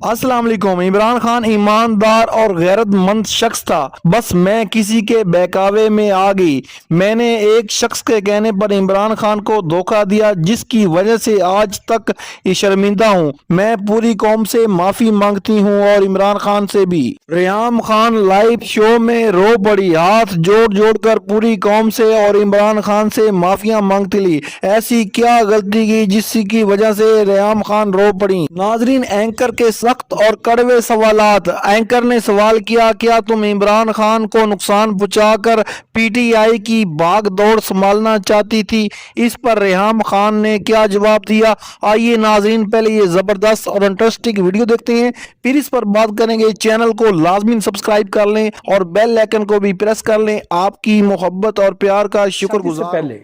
السلام علیکم۔ عمران خان ایماندار اور غیرت مند شخص تھا، بس میں کسی کے بہکاوے میں آ گئی۔ میں نے ایک شخص کے کہنے پر عمران خان کو دھوکہ دیا، جس کی وجہ سے آج تک شرمندہ ہوں۔ میں پوری قوم سے معافی مانگتی ہوں اور عمران خان سے بھی۔ ریحام خان لائیو شو میں رو پڑی، ہاتھ جوڑ جوڑ کر پوری قوم سے اور عمران خان سے معافیاں مانگتی لی۔ ایسی کیا غلطی کی جس کی وجہ سے ریحام خان رو پڑی؟ ناظرین، اینکر کے سخت اور کڑوے سوالات۔ اینکر نے سوال کیا، کیا تم عمران خان کو نقصان پہنچا کر پی ٹی آئی کی بھاگ دوڑ سنبھالنا چاہتی تھی؟ اس پر ریحام خان نے کیا جواب دیا؟ آئیے ناظرین، پہلے یہ زبردست اور انٹرسٹنگ ویڈیو دیکھتے ہیں، پھر اس پر بات کریں گے۔ چینل کو لازمی سبسکرائب کر لیں اور بیل آئیکن کو بھی پریس کر لیں۔ آپ کی محبت اور پیار کا شکر شادی سے گزار۔ پہلے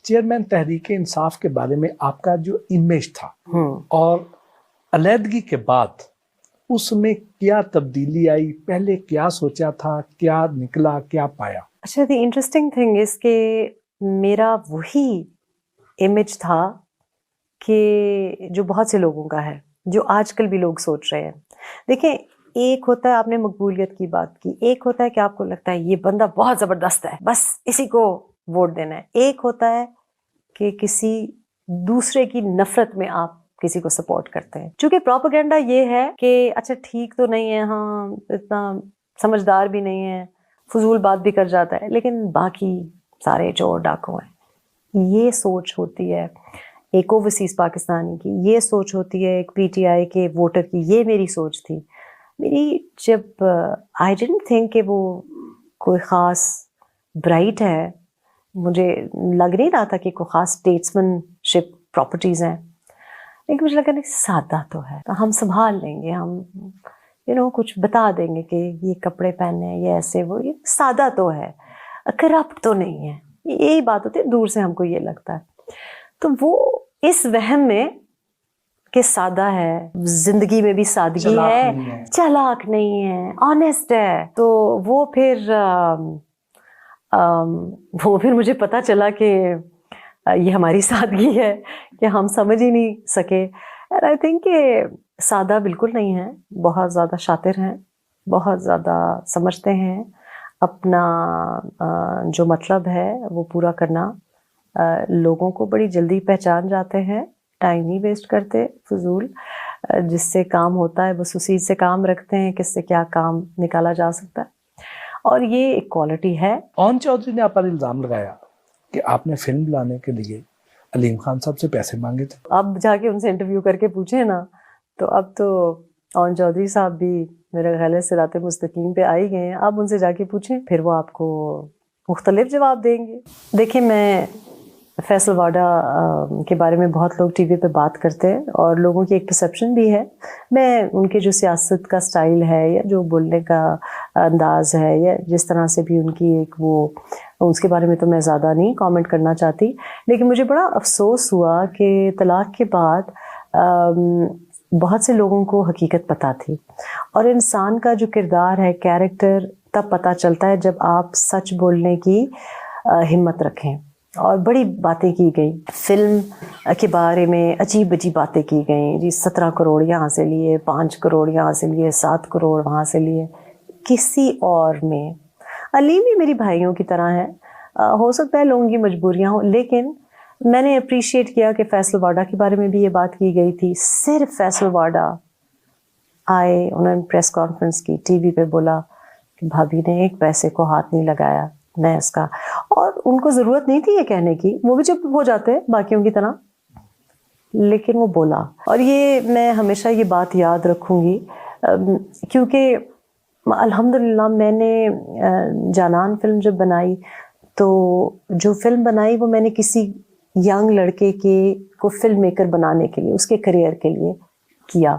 چیئرمین تحریک انصاف کے بارے میں آپ کا جو امیج تھا اور علیحدگی کے بعد اس میں کیا تبدیلی آئی؟ پہلے کیا سوچا تھا، کیا نکلا، کیا پایا؟ اچھا، دی انٹرسٹنگ تھنگ اس کہ میرا وہی امیج تھا کہ جو بہت سے لوگوں کا ہے، جو آج کل بھی لوگ سوچ رہے ہیں۔ دیکھیں، ایک ہوتا ہے آپ نے مقبولیت کی بات کی، ایک ہوتا ہے کہ آپ کو لگتا ہے یہ بندہ بہت زبردست ہے، بس اسی کو ووٹ دینا ہے۔ ایک ہوتا ہے کہ کسی دوسرے کی نفرت میں آپ کسی کو سپورٹ کرتے ہیں۔ چونکہ پروپیگنڈا یہ ہے کہ اچھا ٹھیک تو نہیں ہے، ہاں اتنا سمجھدار بھی نہیں ہے، فضول بات بھی کر جاتا ہے، لیکن باقی سارے چور ڈاکو ہیں۔ یہ سوچ ہوتی ہے ایک اوورسیز پاکستانی کی، یہ سوچ ہوتی ہے ایک پی ٹی آئی کے ووٹر کی۔ یہ میری سوچ تھی میری، جب آئی ڈنٹ تھنک کہ وہ کوئی خاص برائٹ ہے، مجھے لگ نہیں رہا تھا کہ کوئی خاص اسٹیٹسمین شپ پراپرٹیز ہیں، لیکن مجھے لگا نہیں سادہ تو ہے، ہم سنبھال لیں گے، ہم کچھ بتا دیں گے کہ یہ کپڑے پہننے ہیں، یہ ایسے، وہ یہ سادہ تو ہے، کرپٹ تو نہیں ہے۔ یہی بات ہوتی ہے، دور سے ہم کو یہ لگتا ہے۔ تو وہ اس وہم میں کہ سادہ ہے، زندگی میں بھی سادگی ہے، چالاک نہیں ہے، آنیسٹ ہے، تو وہ پھر مجھے پتا چلا کہ یہ ہماری سادگی ہے کہ ہم سمجھ ہی نہیں سکے۔ اور آئی تھنک کہ سادہ بالکل نہیں ہے، بہت زیادہ شاطر ہیں، بہت زیادہ سمجھتے ہیں، اپنا جو مطلب ہے وہ پورا کرنا، لوگوں کو بڑی جلدی پہچان جاتے ہیں، ٹائم نہیں ویسٹ کرتے فضول، جس سے کام ہوتا ہے بس اسی سے کام رکھتے ہیں، کس سے کیا کام نکالا جا سکتا ہے، اور یہ ایک کوالٹی ہے۔ اون چودھری نے آپ پر الزام لگایا کہ آپ نے فلم لانے کے لیے علیم خان صاحب سے پیسے مانگے تھے۔ اب جا کے ان سے انٹرویو کر کے پوچھیں نا، تو اب تو اون چودھری صاحب بھی میرے خیال ہے صراط مستقیم پہ آئی گئے ہیں، اب ان سے جا کے پوچھیں، پھر وہ آپ کو مختلف جواب دیں گے۔ دیکھیں، میں فیصل واڈا کے بارے میں بہت لوگ ٹی وی پہ بات کرتے ہیں، اور لوگوں کی ایک پرسیپشن بھی ہے۔ میں ان کے جو سیاست کا سٹائل ہے، یا جو بولنے کا انداز ہے، یا جس طرح سے بھی ان کی ایک وہ، اس کے بارے میں تو میں زیادہ نہیں کامنٹ کرنا چاہتی، لیکن مجھے بڑا افسوس ہوا کہ طلاق کے بعد بہت سے لوگوں کو حقیقت پتہ تھی، اور انسان کا جو کردار ہے، کیریکٹر، تب پتہ چلتا ہے جب آپ سچ بولنے کی ہمت رکھیں۔ اور بڑی باتیں کی گئی فلم کے بارے میں، عجیب عجیب باتیں کی گئیں، جی 17 کروڑ یہاں سے لیے، 5 کروڑ یہاں سے لیے، 7 کروڑ وہاں سے لیے۔ کسی اور میں علیم بھی میری بھائیوں کی طرح ہے، ہو سکتا ہے لوگوں کی مجبوریاں ہوں، لیکن میں نے اپریشیٹ کیا کہ فیصل واڈا کے بارے میں بھی یہ بات کی گئی تھی۔ صرف فیصل واڈا آئے، انہوں نے پریس کانفرنس کی، ٹی وی پہ بولا کہ بھابھی نے ایک پیسے کو ہاتھ نہیں لگایا میں اس کا، اور ان کو ضرورت نہیں تھی یہ کہنے کی، وہ بھی چپ ہو جاتے باقیوں کی طرح، لیکن وہ بولا۔ اور یہ میں ہمیشہ یہ بات یاد رکھوں گی، کیونکہ الحمدللہ میں نے جانان فلم جب بنائی، تو جو فلم بنائی وہ میں نے کسی ینگ لڑکے کو فلم میکر بنانے کے لیے، اس کے کریئر کے لیے کیا،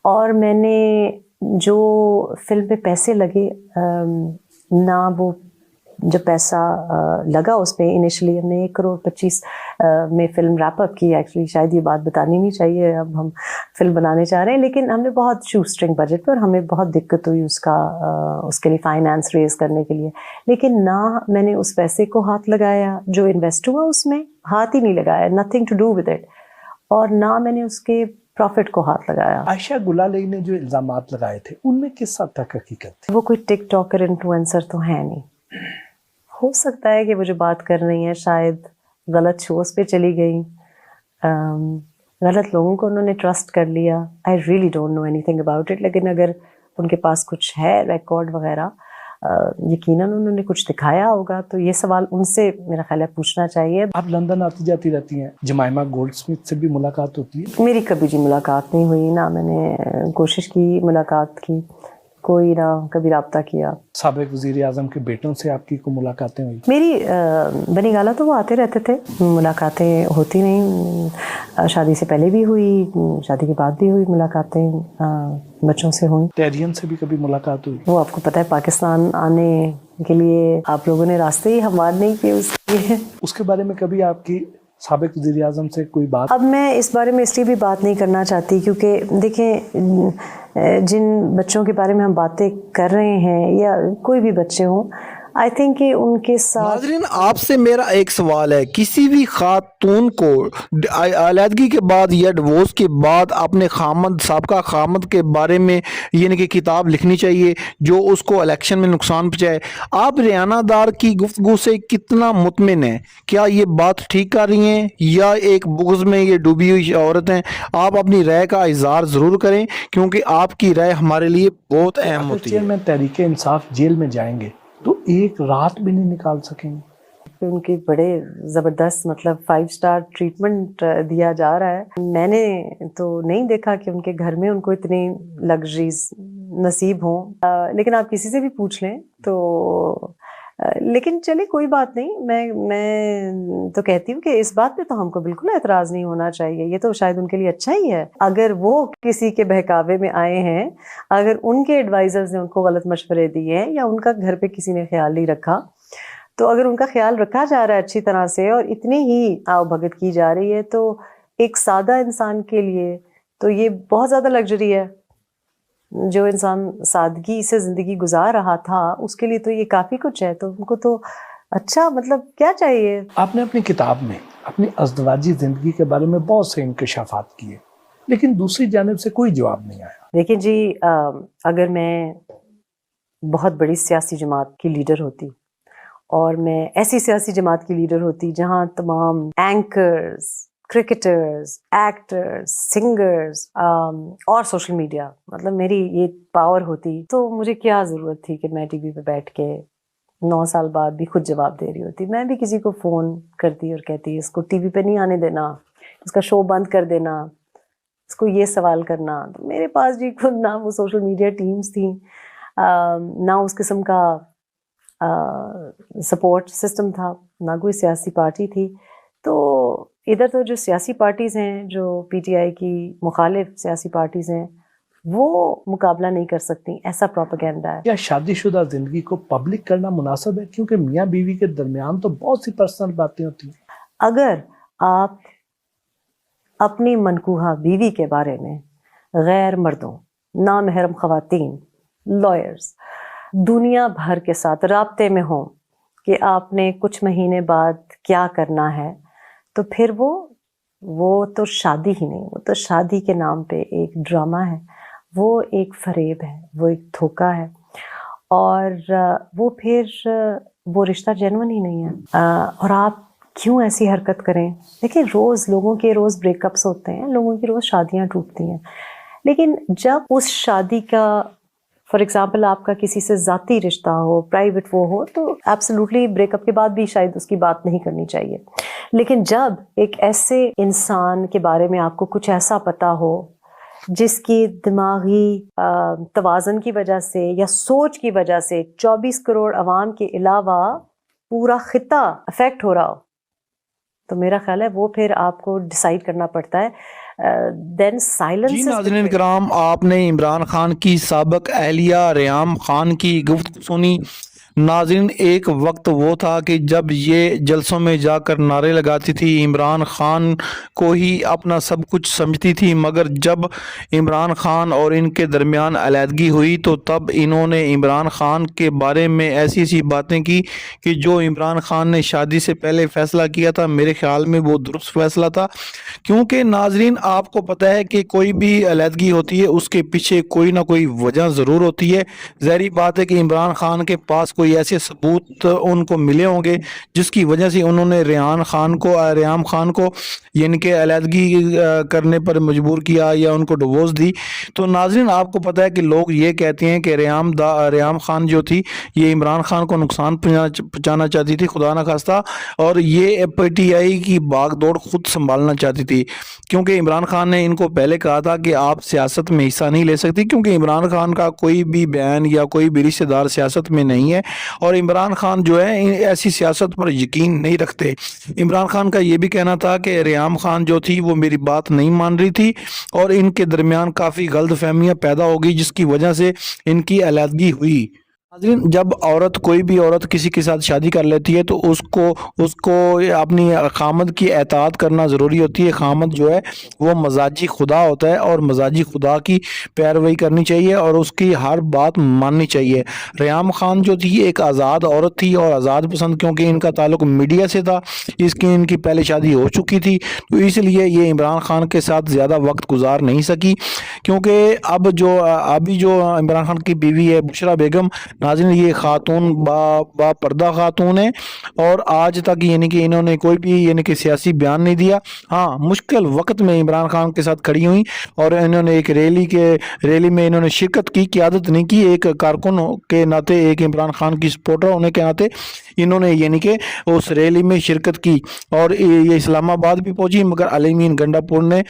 اور میں نے جو فلم پہ پیسے لگے، نہ وہ جو پیسہ لگا اس پہ، انیشلی ہم نے 1 کروڑ 25 میں فلم ریپ اپ کی۔ ایکچولی شاید یہ بات بتانی نہیں چاہیے، اب ہم فلم بنانے چاہ رہے ہیں، لیکن ہم نے بہت شو اسٹرنگ بجٹ پہ، اور ہمیں بہت دقت ہوئی اس کے لیے فائنانس ریز کرنے کے لیے، لیکن نہ میں نے اس پیسے کو ہاتھ لگایا جو انویسٹ ہوا، اس میں ہاتھ ہی نہیں لگایا، nothing to do with it, اور نہ میں نے اس کے प्रॉफिट को हाथ लगाया। आयशा गुलाली ने जो इल्जामात लगाए थे उनमें किस हद तक हकीकत थी? वो कोई टिक टॉकर इन्फ्लुएंसर तो है नहीं। हो सकता है कि वो जो बात कर रही हैं शायद गलत शोज पे चली गई, गलत लोगों को उन्होंने ट्रस्ट कर लिया। I really don't know anything about it, लेकिन अगर उनके पास कुछ है रिकॉर्ड वगैरह, यकीनन उन्होंने कुछ दिखाया होगा, तो ये सवाल उनसे मेरा ख्याल है पूछना चाहिए। आप लंदन आती जाती रहती हैं, जमाइमा गोल्डस्मिथ से भी मुलाकात होती है? मेरी कभी जी मुलाकात नहीं हुई, ना मैंने कोशिश की मुलाकात की, कोई ना कभी राब्ता किया। साबिक वजीर आजम के बेटों से आपकी को मुलाकातें हुई? मेरी बनी गाला तो वो आते रहते थे, मुलाकातें होती नहीं। शादी से पहले भी हुई, शादी के बाद भी हुई मुलाकातें, बच्चों से हुई। टेरियन से भी कभी मुलाकात हुई? वो आपको पता है पाकिस्तान आने के लिए आप लोगों ने रास्ते ही हमवार नहीं किए उसके लिए। उसके बारे में कभी आपकी साबिक वज़ीर आज़म से कोई बात? अब मैं इस बारे में इसलिए भी बात नहीं करना चाहती क्योंकि देखें, जिन बच्चों के बारे में हम बातें कर रहे हैं या कोई भी बच्चे हों, आई थिंक कि उनके साथ। नाज़रीन, आपसे मेरा एक सवाल है, किसी भी खातून को अलहदगी के बाद या डिवोर्स के बाद अपने खामद, साबका खामद के बारे में यानी कि किताब लिखनी चाहिए जो उसको इलेक्शन में नुकसान पहुँचाए? आप रियाना दार की गुफ्तगू से कितना मुतमिन हैं? क्या ये बात ठीक कर रही हैं या एक बुग़्ज़ में ये डूबी हुई औरत हैं? आप अपनी राय का इज़हार ज़रूर करें क्योंकि आपकी राय हमारे लिए बहुत अहम होती है। चेयरमैन तहरीक इंसाफ जेल में जाएंगे तो एक रात भी नहीं निकाल सकेंगे? उनके बड़े ज़बरदस्त मतलब 5 स्टार ट्रीटमेंट दिया जा रहा है। मैंने तो नहीं देखा कि उनके घर में उनको इतनी लग्जरीज नसीब हों, लेकिन आप किसी से भी पूछ लें तो लेकिन चलिए कोई बात नहीं। मैं तो कहती हूँ कि इस बात पे तो हमको बिल्कुल एतराज़ नहीं होना चाहिए, ये तो शायद उनके लिए अच्छा ही है। अगर वो किसी के बहकावे में आए हैं, अगर उनके एडवाइजर्स ने उनको गलत मशवरे दिए हैं या उनका घर पे किसी ने ख्याल नहीं रखा, तो अगर उनका ख्याल रखा जा रहा है अच्छी तरह से और इतनी ही आओ भगत की जा रही है, तो एक सादा इंसान के लिए तो ये बहुत ज़्यादा लग्जरी है। जो इंसान सादगी से ज़िंदगी गुजार रहा था उसके लिए तो ये काफ़ी कुछ है, तो उनको तो अच्छा मतलब क्या चाहिए। आपने अपनी किताब में अपनी अज़दवाजी ज़िंदगी के बारे में बहुत से इंकशाफात किए, लेकिन दूसरी जानिब से कोई जवाब नहीं आया। देखिए जी, अगर मैं बहुत बड़ी सियासी जमात की लीडर होती और मैं ऐसी सियासी जमात की लीडर होती जहाँ तमाम एंकर्स, क्रिकेटर्स, एक्टर्स, सिंगर्स और सोशल मीडिया, मतलब मेरी ये पावर होती, तो मुझे क्या ज़रूरत थी कि मैं टीवी पे बैठ के 9 साल बाद भी खुद जवाब दे रही होती। मैं भी किसी को फ़ोन करती और कहती इसको टीवी पे नहीं आने देना, इसका शो बंद कर देना, इसको ये सवाल करना। तो मेरे पास जी खुद ना वो सोशल मीडिया टीम्स थी, ना उस किस्म का सपोर्ट सिस्टम था, ना कोई सियासी पार्टी थी। तो इधर तो जो सियासी पार्टीज़ हैं, जो पीटीआई की मुखालिफ सियासी पार्टीज़ हैं, वो मुकाबला नहीं कर सकती, ऐसा प्रोपेगेंडा है। क्या शादीशुदा ज़िंदगी को पब्लिक करना मुनासिब है? क्योंकि मियाँ बीवी के दरमियान तो बहुत सी पर्सनल बातें होती हैं। अगर आप अपनी मनकूहा बीवी के बारे में गैर मर्दों, नामहरम ख़वातीन, लॉयर्स, दुनिया भर के साथ राब्ते में हों कि आपने कुछ महीने बाद क्या करना है, तो फिर वो तो शादी ही नहीं, वो तो शादी के नाम पे एक ड्रामा है, वो एक फरेब है, वो एक धोखा है, और वो फिर वो रिश्ता जेन्युइन ही नहीं है। और आप क्यों ऐसी हरकत करें? देखिए, रोज़ लोगों के रोज़ ब्रेकअप्स होते हैं, लोगों की रोज़ शादियां टूटती हैं, लेकिन जब उस शादी का फॉर एग्जाम्पल आपका किसी से ज़ाती रिश्ता हो, प्राइवेट वो हो, तो एब्सोल्युटली ब्रेकअप के बाद भी शायद उसकी बात नहीं करनी चाहिए। लेकिन जब एक ऐसे इंसान के बारे में आपको कुछ ऐसा पता हो जिसकी दिमागी तवाज़न की वजह से या सोच की वजह से 24 करोड़ अवाम के अलावा पूरा खिता अफेक्ट हो रहा हो, तो मेरा ख्याल है वो फिर आपको डिसाइड करना पड़ता है। Then silence. जी नाज़रीन किराम, आपने इमरान खान की साबिक अहलिया रियाम खान की गुफ्तगू सुनी। नाज़रीन, एक वक्त वो था कि जब ये जलसों में जाकर नारे लगाती थी, इमरान खान को ही अपना सब कुछ समझती थी, मगर जब इमरान खान और इनके दरमियान अलहदगी हुई तो तब इन्होंने इमरान खान के बारे में ऐसी ऐसी बातें की कि जो इमरान खान ने शादी से पहले फ़ैसला किया था, मेरे ख्याल में वो दुरुस्त फ़ैसला था। क्योंकि नाज़रीन, आपको पता है कि कोई भी अलहदगी होती है उसके पीछे कोई ना कोई वजह ज़रूर होती है। ज़ाहिर बात है कि इमरान खान के पास कोई ऐसे सबूत उनको मिले होंगे जिसकी वजह से उन्होंने रेहान खान को रेहाम खान को यानी कि अलहदगी करने पर मजबूर किया या उनको डिवोर्स दी। तो नाज़रीन, आपको पता है कि लोग ये कहते हैं कि रेहाम खान जो थी ये इमरान खान को नुकसान पहुंचाना चाहती थी, खुदा ना खास्ता, और ये पीटीआई की बागडोर खुद संभालना चाहती थी। क्योंकि इमरान खान ने इनको पहले कहा था कि आप सियासत में हिस्सा नहीं ले सकती, क्योंकि इमरान खान का कोई भी बयान या कोई भी रिश्तेदार सियासत में नहीं है और इमरान खान जो है ऐसी सियासत पर यकीन नहीं रखते। इमरान खान का ये भी कहना था कि रेहाम खान जो थी वो मेरी बात नहीं मान रही थी और इनके दरमियान काफ़ी गलतफहमियां पैदा हो गई जिसकी वजह से इनकी अलहदगी हुई। नाज़रीन, जब कोई भी औरत किसी के साथ शादी कर लेती है तो उसको अपनी खामद की एताअत करना ज़रूरी होती है। खामद जो है वो मजाजी खुदा होता है और मजाजी खुदा की पैरवी करनी चाहिए और उसकी हर बात माननी चाहिए। रेहाम खान जो थी एक आज़ाद औरत थी और आज़ाद पसंद, क्योंकि इनका ताल्लुक मीडिया से था, इनकी पहले शादी हो चुकी थी, तो इसलिए ये इमरान खान के साथ ज़्यादा वक्त गुजार नहीं सकी। क्योंकि अभी जो इमरान खान की बीवी है बुशरा बेगम, नाज़रीन, ये खातून बा पर्दा खातून है और आज तक यानी कि इन्होंने कोई भी यानी कि सियासी बयान नहीं दिया। हाँ, मुश्किल वक्त में इमरान खान के साथ खड़ी हुई और इन्होंने एक रैली में इन्होंने शिरकत की, क़यादत नहीं की। एक कारकुन के नाते, एक इमरान खान की सपोर्टर होने के नाते इन्होंने यानी कि उस रैली में शिरकत की और ये इस्लामाबाद भी पहुंची, मगर अलीमीन गंडापुर ने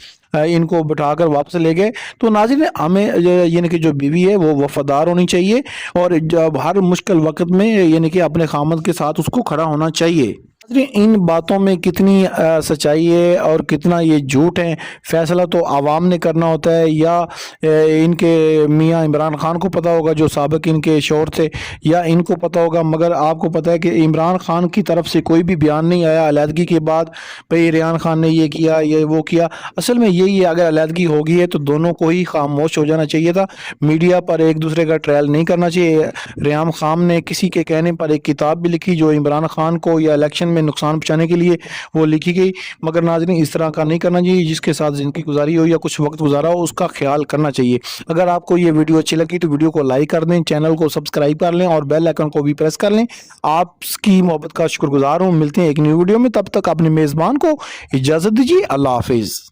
इनको बिठाकर वापस ले गए। तो नाज़रीन, हमें यानी कि जो बीवी है वो वफादार होनी चाहिए और जब हर मुश्किल वक्त में यानी कि अपने खामद के साथ उसको खड़ा होना चाहिए। इन बातों में कितनी सच्चाई है और कितना ये झूठ है, फैसला तो आवाम ने करना होता है, या इनके मियाँ इमरान खान को पता होगा जो साबिक इनके शौहर थे, या इनको पता होगा। मगर आपको पता है कि इमरान खान की तरफ से कोई भी बयान नहीं आया अलहदगी के बाद, भाई रेहान खान ने ये किया, ये वो किया। असल में यही है, अगर अलहदगी हो गई है तो दोनों को ही खामोश हो जाना चाहिए था, मीडिया पर एक दूसरे का ट्रायल नहीं करना चाहिए। रेहाम खान ने किसी के कहने पर एक किताब भी लिखी जो इमरान खान को या इलेक्शन में नुकसान पहुंचाने के लिए वो लिखी गई, मगर नाज़रीन, इस तरह का नहीं करना चाहिए। जिसके साथ जिंदगी गुजारी हो या कुछ वक्त गुजारा हो उसका ख्याल करना चाहिए। अगर आपको ये वीडियो अच्छी लगी तो वीडियो को लाइक कर दें, चैनल को सब्सक्राइब कर लें और बेल आइकन को भी प्रेस कर लें। आपकी मोहब्बत का शुक्रगुजार हूँ। मिलते हैं एक न्यू वीडियो में, तब तक अपने मेज़बान को इजाज़त दीजिए। अल्लाह हाफिज़।